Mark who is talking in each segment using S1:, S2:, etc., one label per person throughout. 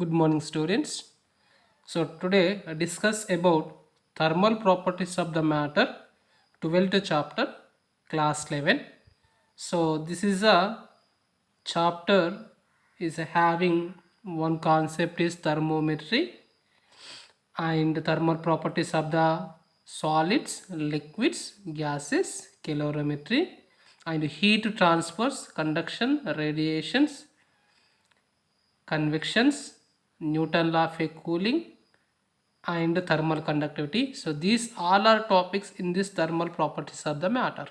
S1: Good morning, students. So today I discuss about thermal properties of the matter, 12th chapter, class 11. So this is a chapter is having one concept is thermometry and thermal properties of the solids, liquids, gases, calorimetry and heat transfers, conduction, radiations, convections, Newton law of cooling and thermal conductivity. So these all are topics in this thermal properties of the matter.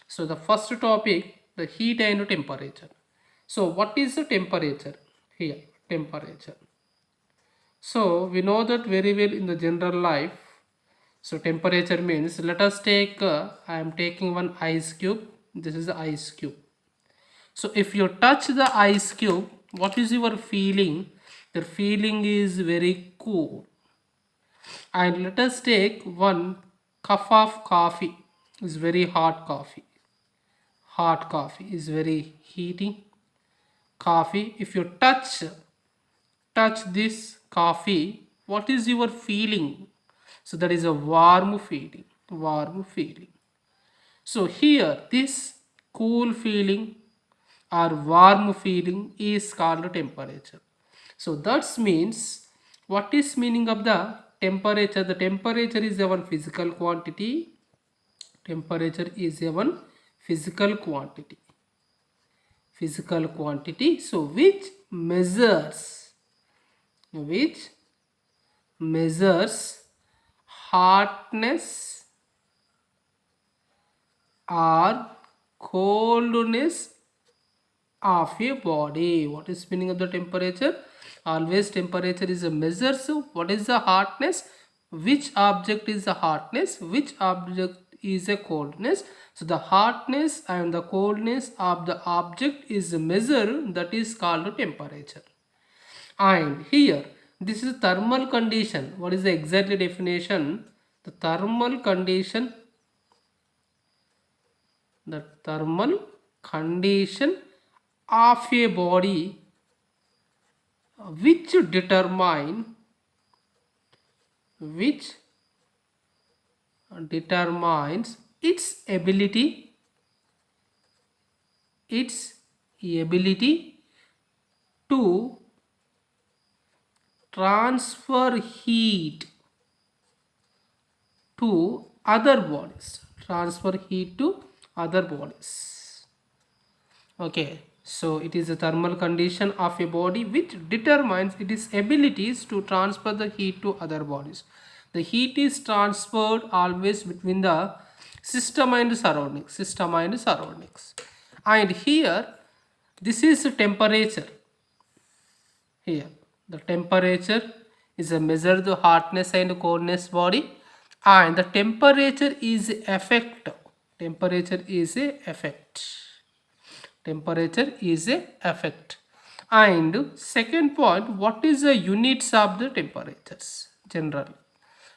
S1: So the first topic, the heat and temperature. So what is the temperature? Here, temperature. So we know that very well in the general life. So temperature means, let us take, I am taking one ice cube. This is the ice cube. So if you touch the ice cube, what is your feeling? Your feeling is very cool. And let us take one cup of coffee. It's very hot coffee. Hot coffee is very heating coffee. If you touch this coffee, what is your feeling? So that is a warm feeling. Warm feeling. So here this cool feeling or warm feeling is called temperature. So that means, what is meaning of the temperature? The temperature is a one physical quantity. Temperature is a one physical quantity. Physical quantity. So which measures hotness or coldness of a body. What is meaning of the temperature? Always temperature is a measure. So what is the hotness? Which object is the hotness? Which object is a coldness? So the hotness and the coldness of the object is a measure, that is called temperature. And here this is thermal condition. What is the exact definition? The thermal condition, the thermal condition of a body which determines its ability to transfer heat to other bodies. Okay, so it is a thermal condition of a body which determines its abilities to transfer the heat to other bodies. The heat is transferred always between the system and surroundings. And here, this is temperature. Here, the temperature is a measure the hotness and coldness body, and the temperature is effect. Temperature is a effect. Temperature is a effect. And second point, what is the units of the temperatures generally?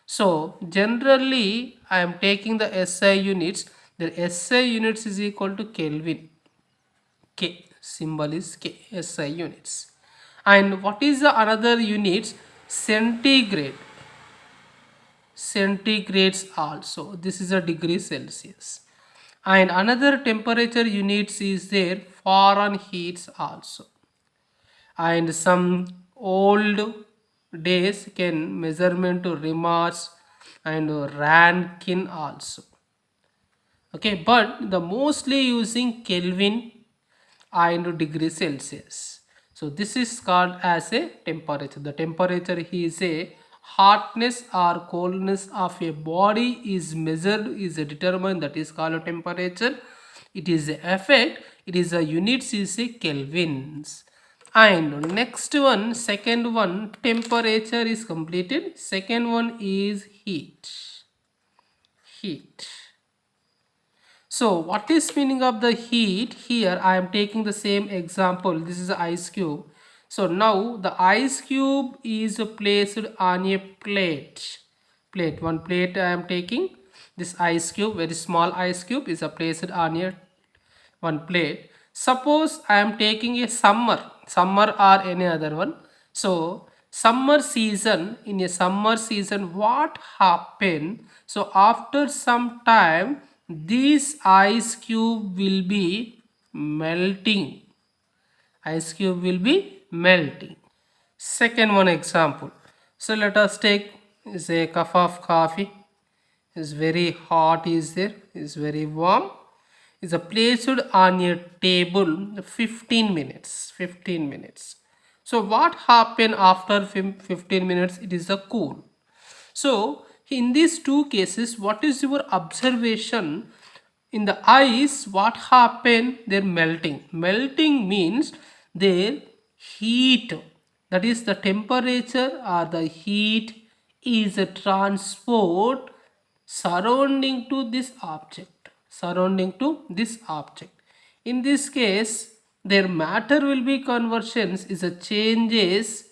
S1: So generally I am taking the SI units. The SI units is equal to Kelvin. K symbol is K, SI units. And what is the another units? Centigrade. Centigrades also. This is a degree Celsius. And another temperature units is there, Fahrenheit also. And some old days can measurement to Remarks and Rankine also. Okay, but the mostly using Kelvin and degree Celsius. So this is called as a temperature. The temperature is a hotness or coldness of a body is measured, is determined, that is called a temperature. It is a effect. It is a units is a kelvins. And next one, second one, temperature is completed. Second one is heat. Heat. So what is meaning of the heat? Here I am taking the same example. This is the ice cube. So now the ice cube is placed on a plate. One plate I am taking. This ice cube, very small ice cube, is placed on a one plate. Suppose I am taking a summer or any other one. So summer season, in a summer season, what happen? So after some time, this ice cube will be melting. Ice cube will be melting. Second one example. So let us take is a cup of coffee. Is very hot, is there, is very warm, is placed on a table 15 minutes. 15 minutes. So what happened after 15 minutes? It is a cool. So in these two cases, what is your observation? In the ice, what happened? They're melting. Melting means their heat, that is the temperature or the heat, is a transport surrounding to this object. Surrounding to this object. In this case, their matter will be conversions is a changes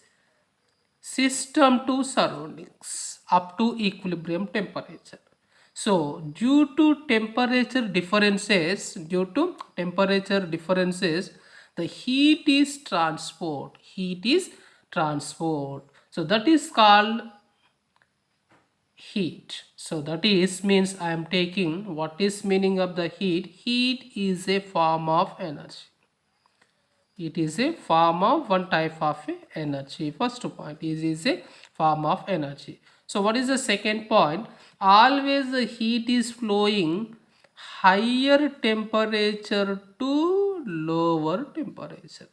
S1: system to surroundings up to equilibrium temperature. So due to temperature differences, the heat is transport. So that is called heat. So that is means I am taking what is meaning of the heat. Heat is a form of energy. It is a form of one type of energy. First point is a form of energy. So what is the second point? Always the heat is flowing higher temperature to lower temperature.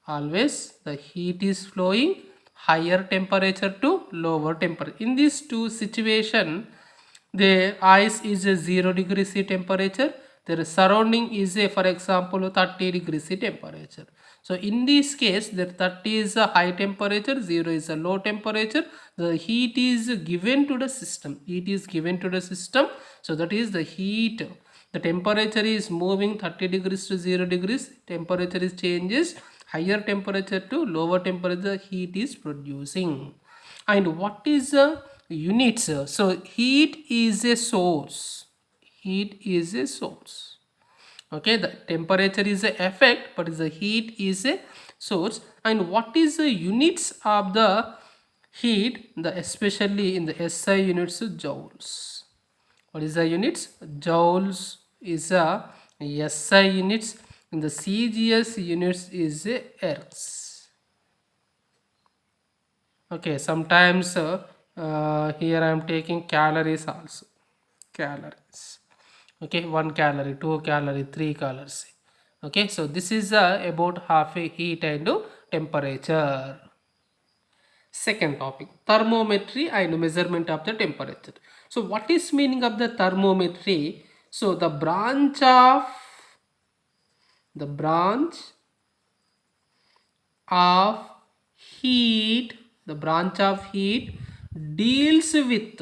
S1: Always the heat is flowing higher temperature to lower temperature. In these two situation, the ice is a 0 degrees C temperature, their surrounding is a, for example, 30 degrees C temperature. So in this case, the 30 is a high temperature, 0 is a low temperature. The heat is given to the system. Heat is given to the system. So that is the heat. The temperature is moving 30 degrees to 0 degrees. Temperature is changes. Higher temperature to lower temperature, heat is producing. And what is the units? So heat is a source. Heat is a source. Okay, the temperature is a effect, but the heat is a source. And what is the units of the heat? The especially in the SI units, joules. What is the units? Joules is a SI units. In the CGS units is a ergs. Okay, sometimes here I am taking calories also. Calories. Okay, 1 calorie, 2 calorie, 3 calories. Okay, so this is about half a heat and temperature. Second topic, thermometry and measurement of the temperature. So what is meaning of the thermometry? So the branch of heat, the branch of heat deals with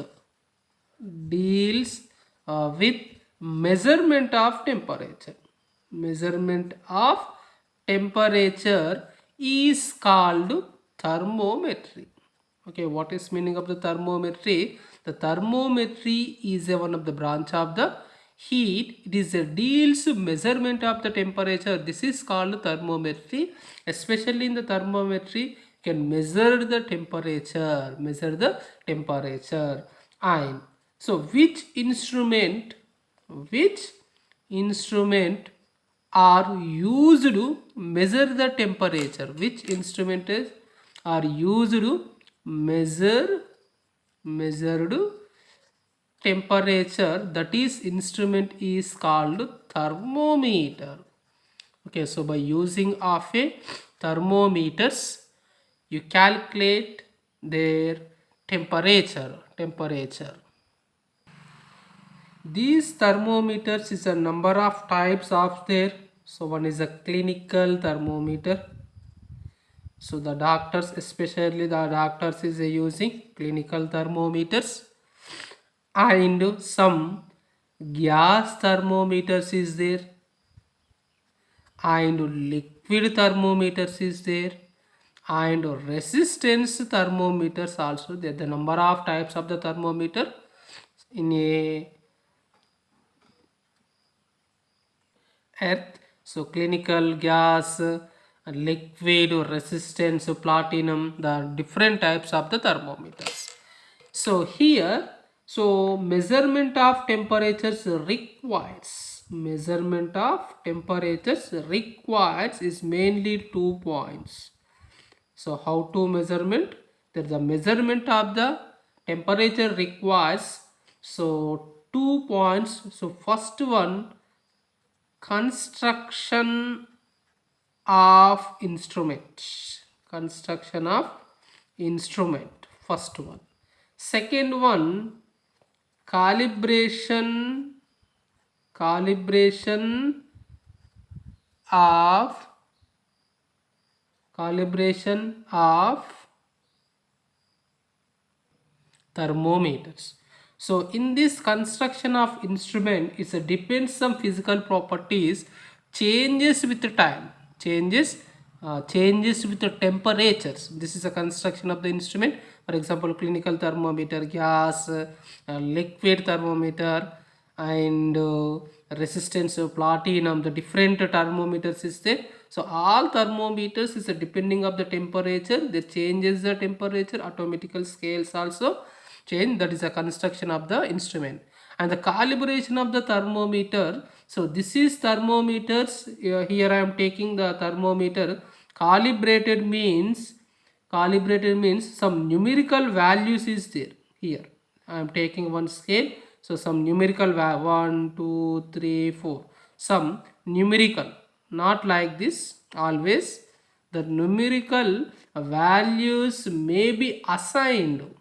S1: measurement of temperature. Measurement of temperature is called thermometry. Okay, what is meaning of the thermometry? The thermometry is one of the branch of the heat. It is a deals measurement of the temperature. This is called thermometry. Especially in the thermometry, you can measure the temperature. And so which instrument are used to measure the temperature? Which instrument are used to measured temperature? That is instrument is called thermometer. Okay, so by using of a thermometers, you calculate their temperature. These thermometers is a number of types of there. So one is a clinical thermometer. So the doctors, especially the doctors, is using clinical thermometers. And some gas thermometers is there. And liquid thermometers is there. And resistance thermometers also there. The number of types of the thermometer in a earth. So clinical, gas, liquid, resistance, platinum, the different types of the thermometers. So here, so measurement of temperatures requires, measurement of temperatures requires is mainly 2 points. So how to measurement? There is a measurement of the temperature requires, so 2 points. So first one, construction of instrument, construction of instrument, first one. Second one, calibration, calibration of, calibration of thermometers. So in this construction of instrument, it depends some physical properties changes with the time, changes with the temperatures. This is a construction of the instrument. For example, clinical thermometer, gas, liquid thermometer, and resistance of platinum, the different thermometers is there. So all thermometers is depending of the temperature, they changes the temperature, automatical scales also change. That is a construction of the instrument. And the calibration of the thermometer, so this is thermometers. Here I am taking the thermometer. Calibrated means some numerical values is there. Here I am taking one scale, so some numerical 1 2 3 4, some numerical, not like this always. The numerical values may be assigned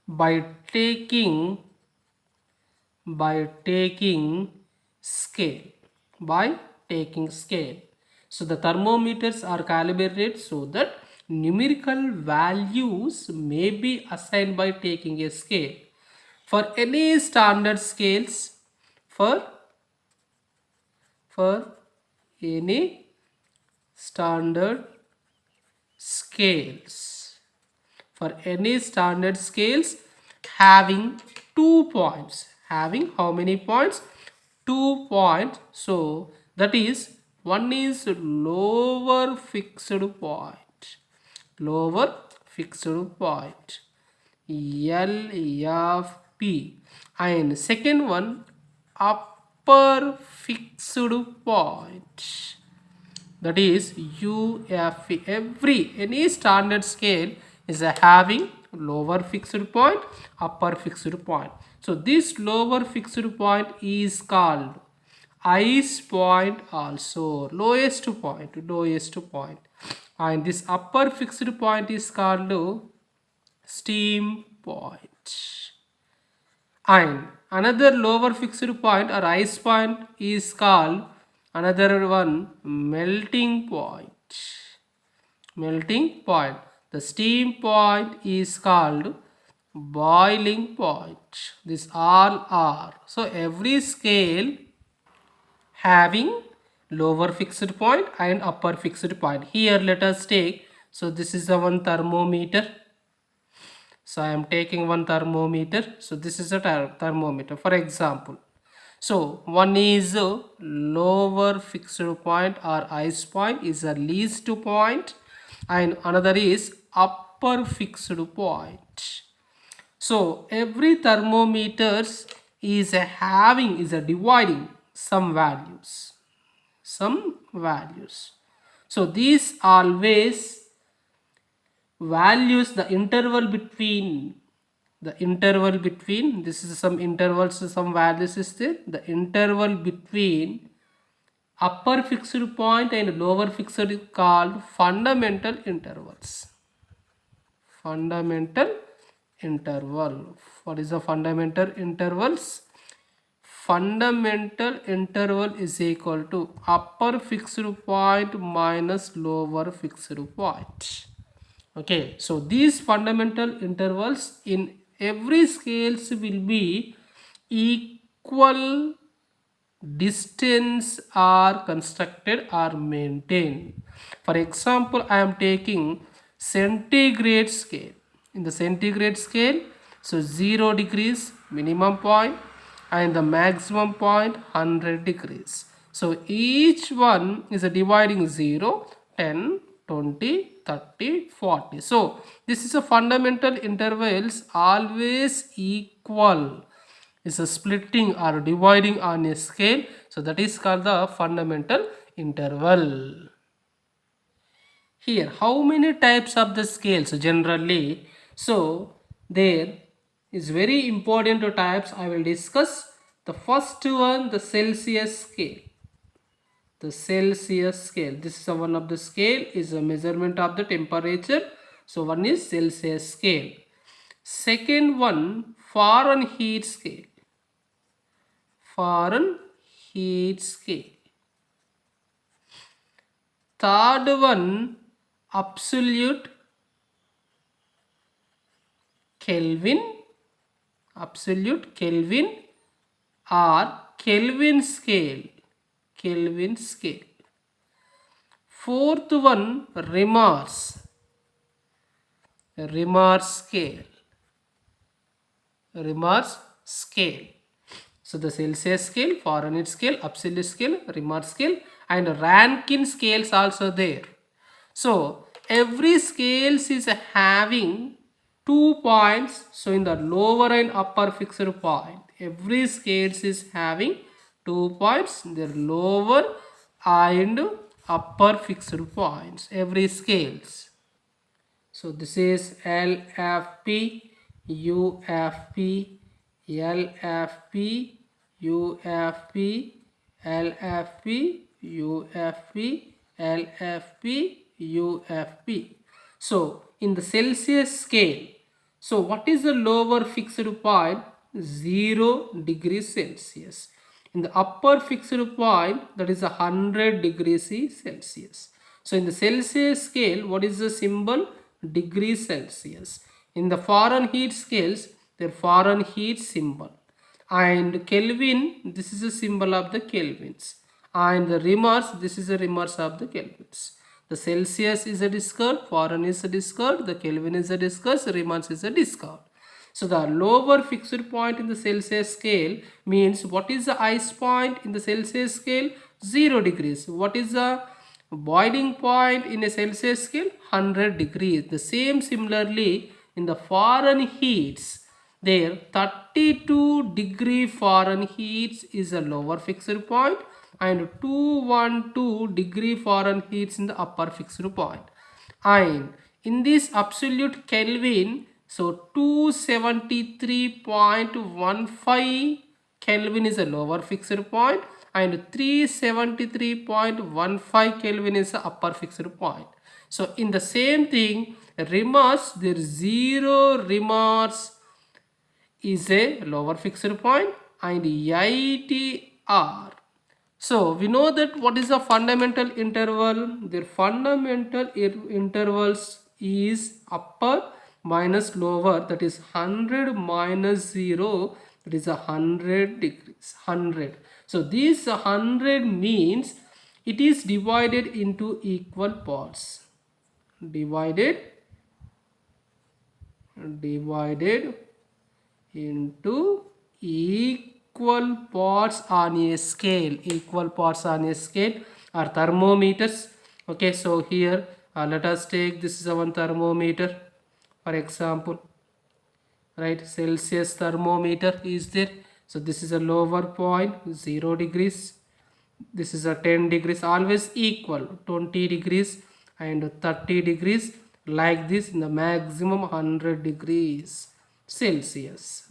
S1: by taking scale, by taking scale. So the thermometers are calibrated so that numerical values may be assigned by taking a scale. For any standard scales, for any standard scales, for any standard scales having 2 points, having how many points? 2 points. So that is, one is lower fixed point, lower fixed point, LFP, and second one, upper fixed point, that is UFP. Any standard scale is having lower fixed point, upper fixed point. So this lower fixed point is called ice point, also lowest point, and this upper fixed point is called steam point. And another lower fixed point or ice point is called, another one, melting point, melting point. The steam point is called boiling point. This all are, so every scale having lower fixed point and upper fixed point. Here let us take, so this is the one thermometer. So I am taking one thermometer. So this is a thermometer, for example. So one is a lower fixed point or ice point, is a least point, and another is upper fixed point. So every thermometers is having, is dividing some values, some values. So these always values, the interval between, this is some intervals, some values is there, the interval between upper fixed point and lower fixed is called fundamental intervals. Fundamental interval. What is the fundamental intervals? Fundamental interval is equal to upper fixed point minus lower fixed point. Okay, so these fundamental intervals in every scales will be equal distance are constructed or maintained. For example, I am taking centigrade scale. In the centigrade scale, so 0 degrees minimum point, and the maximum point 100 degrees. So each one is a dividing 0, 10, 20, 30, 40. So this is a fundamental intervals always equal. Is a splitting or dividing on a scale. So that is called the fundamental interval. Here, how many types of the scales generally? So there is very important types I will discuss. The first one, the Celsius scale. The Celsius scale. This is one of the scale is a measurement of the temperature. So one is Celsius scale. Second one, Fahrenheit scale. Fahrenheit scale. Third one, absolute Kelvin, absolute Kelvin or Kelvin scale, Kelvin scale. Fourth one, Remar's scale, Remar's scale. So the Celsius scale, Fahrenheit scale, absolute scale, Remar's scale, and Rankine scales also there. So every scales is having 2 points. So in the lower and upper fixed point, every scales is having 2 points. The lower and upper fixed points, every scales. So this is LFP, UFP, LFP, UFP, LFP, UFP, LFP, UFP. So in the Celsius scale, so what is the lower fixed point? 0 degrees Celsius. In the upper fixed point, that is 100 degrees Celsius. So in the Celsius scale, what is the symbol? Degrees Celsius. In the Fahrenheit scales, their Fahrenheit symbol. And Kelvin, this is a symbol of the Kelvins. And the Remar's, this is a Remar's of the Kelvins. The Celsius is a discard, Fahrenheit is a discard, the Kelvin is a discard, Remar's is a discard. So the lower fixed point in the Celsius scale means what is the ice point in the Celsius scale? 0 degrees. What is the boiling point in a Celsius scale? 100 degrees. The same similarly in the Fahrenheit, there 32 degree Fahrenheit is a lower fixed point and 212 degree Fahrenheit in the upper fixed point. And in this absolute Kelvin, so 273.15 Kelvin is a lower fixed point and 373.15 Kelvin is the upper fixed point. So in the same thing, Remar's, there is 0 Remar's is a lower fixed point and ITR. So we know that what is the fundamental interval? Their fundamental intervals is upper minus lower, that is 100 minus 0, that is 100 degrees, 100. So this 100 means it is divided into equal parts. Divided into equal parts on a scale, equal parts on a scale are thermometers. Okay, so here let us take this is one thermometer, for example, right? Celsius thermometer is there. So this is a lower point, 0 degrees. This is a 10 degrees, always equal, 20 degrees and 30 degrees, like this in the maximum 100 degrees Celsius,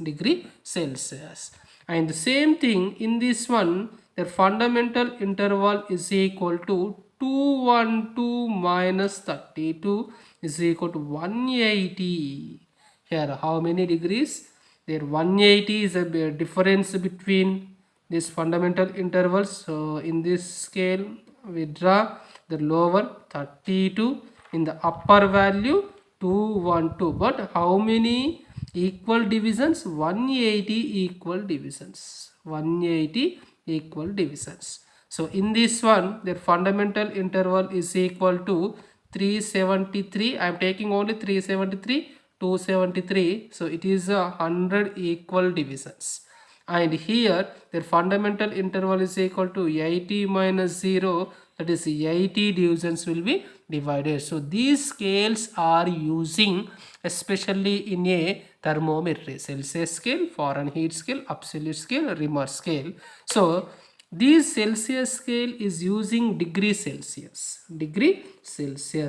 S1: and the same thing in this one, their fundamental interval is equal to 212 minus 32 is equal to 180. Here how many degrees? There 180 is a difference between these fundamental intervals. So in this scale we draw the lower 32, in the upper value 212, but how many equal divisions? 180 equal divisions, 180 equal divisions. So in this one, their fundamental interval is equal to 373. I am taking only 373, 273. So it is 100 equal divisions. and here their fundamental interval is equal to 80 minus 0, that is 80 divisions will be divided. So these scales are using especially in a thermometry: Celsius scale, Fahrenheit scale, absolute scale, Reaumur scale. So this Celsius scale is using degree Celsius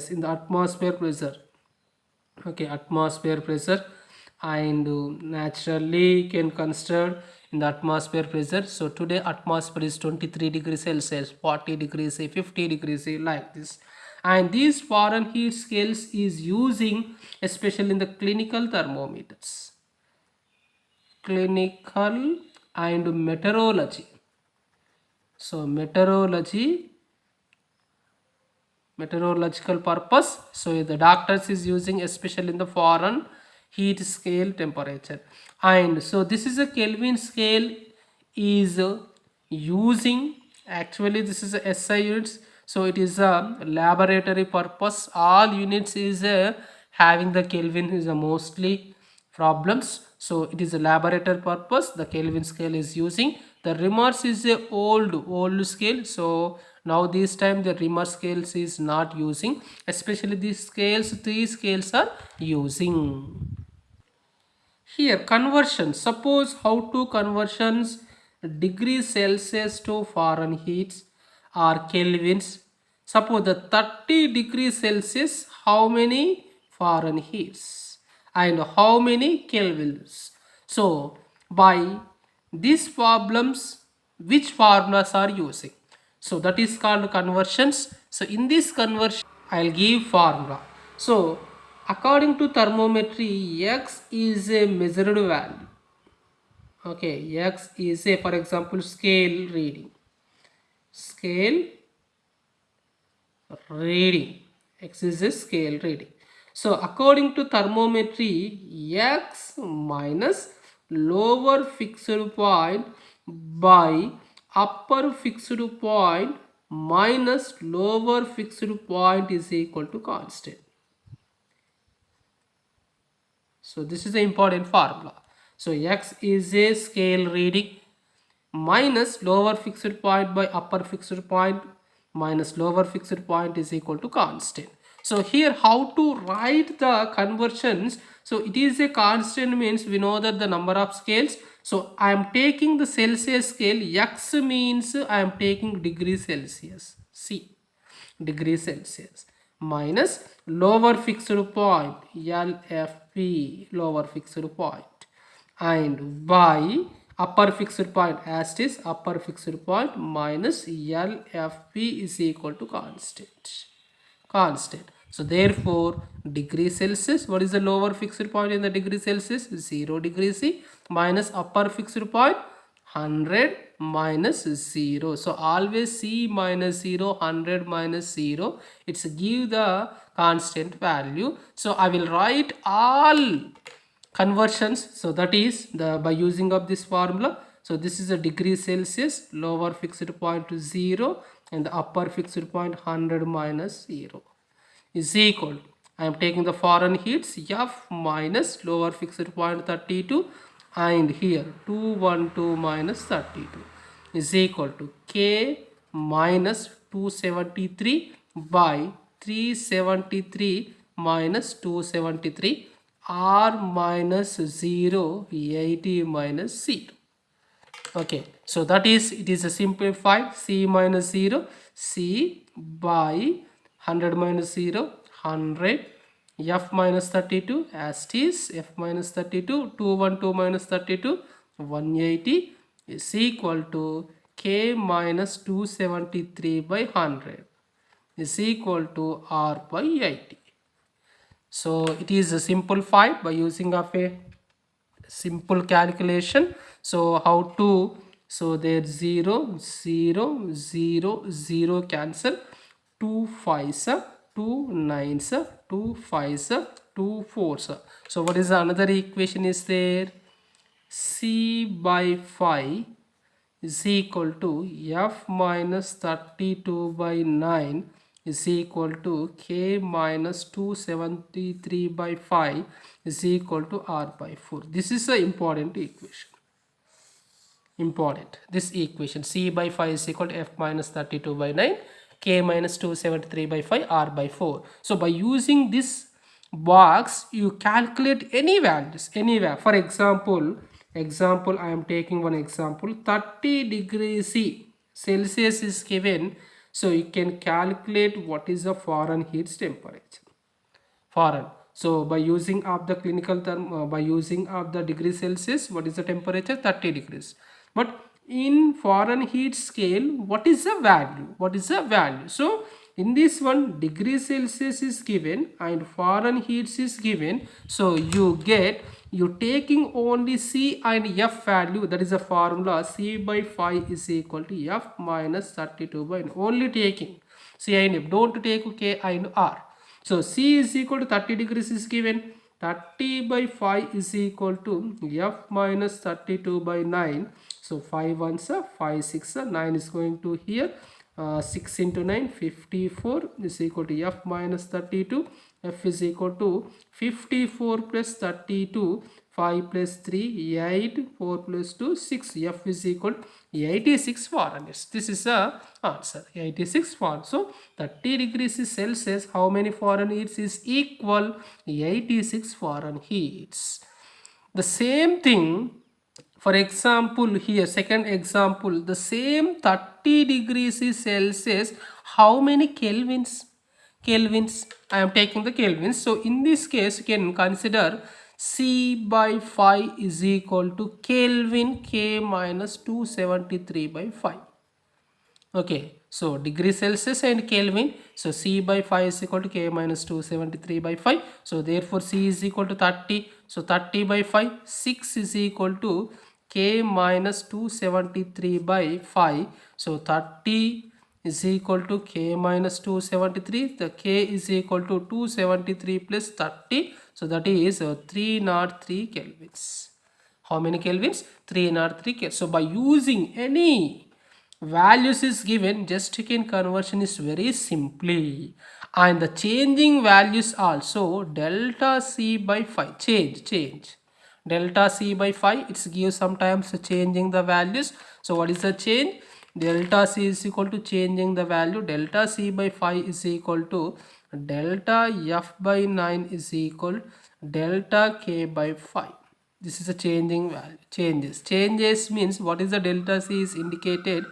S1: in the atmosphere pressure. Okay, atmosphere pressure, and naturally can consider in the atmosphere pressure. So today atmosphere is 23 degrees Celsius, 40 degrees C, 50 degrees C, like this. And these Fahrenheit scales is using especially in the clinical thermometers, clinical and meteorology. So meteorological purpose. So the doctors is using especially in the foreign heat scale temperature. And so this is a Kelvin scale is using, actually this is a SI units. So it is a laboratory purpose. All units is having the Kelvin is a mostly problems. So it is a laboratory purpose. The Kelvin scale is using. The Reaumur is a old scale. So now this time the Reaumur scales is not using. Especially these scales, three scales are using. Here conversion. Suppose how to conversions degrees Celsius to Fahrenheit or Kelvins. Suppose the 30 degrees Celsius, how many Fahrenheits and how many Kelvins. So by these problems, which formulas are using? So that is called conversions. So in this conversion, I'll give formula. So according to thermometry, X is a measured value. Okay, X is a, for example, scale reading. Scale reading. X is a scale reading. So according to thermometry, X minus lower fixed point by upper fixed point minus lower fixed point is equal to constant. So this is the important formula. So X is a scale reading minus lower fixed point by upper fixed point minus lower fixed point is equal to constant. So here how to write the conversions? So it is a constant means we know that the number of scales. So I am taking the Celsius scale. X means I am taking degree Celsius. C, degree Celsius, minus lower fixed point LFP, lower fixed point, and by upper fixed point as it is upper fixed point minus LFP is equal to constant. So therefore degree Celsius, what is the lower fixed point in the degree Celsius? 0 degrees C, minus upper fixed point 100 minus 0. So always C minus 0, 100 minus 0, it's give the constant value. So I will write all conversions. So that is the by using of this formula. So this is a degree Celsius, lower fixed point to 0 and the upper fixed point 100 minus 0 is equal to, I am taking the foreign heats, F minus lower fixed point 32 and here 212 minus 32 is equal to K minus 273 by 373 minus 273 R minus 0, 80 minus 0. Okay, so that is, it is a simplified C minus 0, C by 100 minus 0, 100, F minus 32 as it is, F minus 32, 212 minus 32, 180 is equal to K minus 273 by 100 is equal to R by 80. So it is simplified by using of a simple calculation. So how to, so there 0 0 0 0 cancel, 2 5s, 2 9s, 2 5s, 2 4s. So what is the another equation is there? C by 5 is equal to F minus 32 by 9 is equal to K minus 273 by 5 is equal to R by 4. This is the important equation. important. This equation C by 5 is equal to F minus 32 by 9, K minus 273 by 5, R by 4. So by using this box, you calculate any values anywhere. For example, I am taking one example. 30 degrees Celsius is given. So you can calculate what is the Fahrenheit temperature. Foreign. So by using of the clinical term, by using of the degree Celsius, what is the temperature? 30 degrees. But in Fahrenheit scale, what is the value? What is the value? So in this one, degree Celsius is given and Fahrenheit is given. So you taking only C and F value, that is a formula. C by 5 is equal to F minus 32 by 9. Only taking C and F. Don't take K and R. So C is equal to 30 degrees is given. 30 by 5 is equal to F minus 32 by 9. So 5 ones are 5 6 are 9 is going to here. 6 into 9 54 is equal to F minus 32. F is equal to 54 plus 32. 5 plus 3 8, 4 plus 2 6. F is equal to 86 Fahrenheit. This is the answer, 86 Fahrenheit. So 30 degrees is Celsius. How many Fahrenheit is equal? 86 Fahrenheit. The same thing, for example, here second example, the same 30 degrees is Celsius. How many kelvins? Kelvins. I am taking the kelvins. So in this case, you can consider C by 5 is equal to Kelvin K minus 273 by 5. Okay, so degree Celsius and Kelvin. So C by 5 is equal to K minus 273 by 5. So therefore C is equal to 30. So 30 by 5, 6 is equal to K minus 273 by 5. So 30 is equal to K minus 273. The K is equal to 273 plus 30. So that is 303 kelvins. How many kelvins? 303 kelvins. So by using any values is given, just you can conversion is very simply, and the changing values also delta C by 5 change delta C by 5, it's give sometimes changing the values. So what is the change? Delta C is equal to changing the value. Delta C by 5 is equal to delta F by 9 is equal delta K by 5. This is a changing value. Changes means what is the delta C is indicated.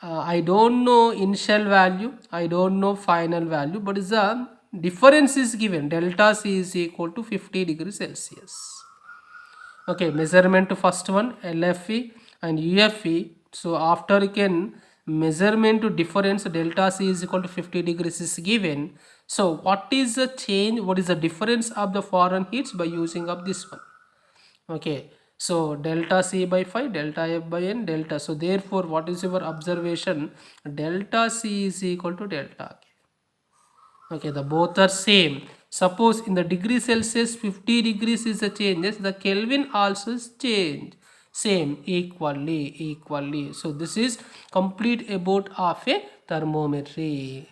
S1: I don't know initial value, I don't know final value, but is the difference is given. Delta C is equal to 50 degrees Celsius. Okay, measurement to first one LFE and UFE. So after you can measurement to difference, delta C is equal to 50 degrees is given. So what is the change? What is the difference of the Fahrenheit by using of this one? Okay, so delta C by 5, delta F by N, delta. So therefore what is your observation? Delta C is equal to delta K. Okay, the both are same. Suppose in the degree Celsius 50 degrees is the changes, the Kelvin also is change same equally. So this is complete about of a thermometry.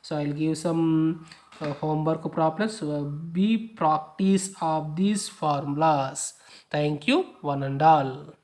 S1: So I'll give some homework problems. Be practice of these formulas. Thank you one and all.